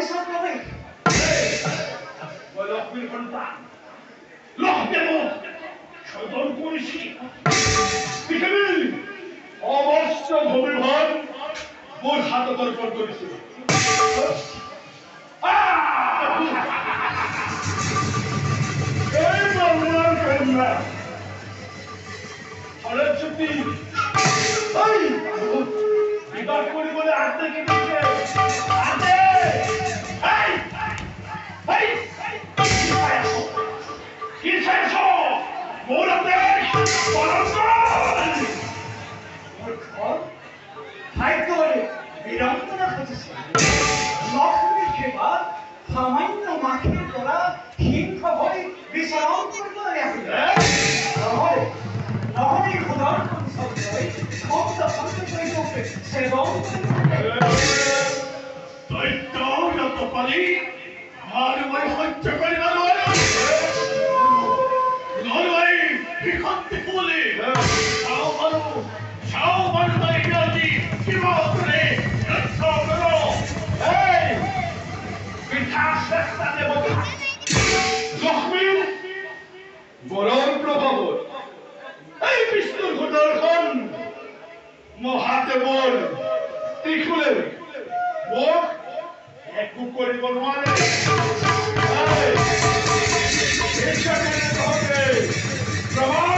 সব হবে ওই লক্ষ্মীর সন্তান লক্ষ্মীর সদন করেছি পৃথিবীর অবশ্য ভূমিভান মোর হাত দর্পণ করেছিল এই বাংলার কন্যা ফলের ছুটি বিবাহ করি বলে আনতে কি দিচ্ছে আনতে কি চাইছ মোর দেশ ভাগ্য বলে বিড়ম্বনা ঘটেছে লক্ষ্মীর সেবা সামান্য মাখের দ্বারা হিংস ভয়ে বিচরণ করতে রাখিল নহলে খোদার শব্দই শব্দ শব্দ করে চোখে সেবন দৈত্য যত পারি আর ওই সহ্য করিবার নরবারি বিখন্তি বলে সাও মানুষ ইংরাজি কিবা করে যুদ্ধ করো এই পিঠা চেষ্টা দেব লক্ষ্মী বরণ প্রভাব এই বিষ্ণুর ঘটরখন মহাদেবর ত্রিশূলে মুখ একু করিব নোৱাৰে এই শিক্ষা কেনে তহঁতে প্ৰমাণ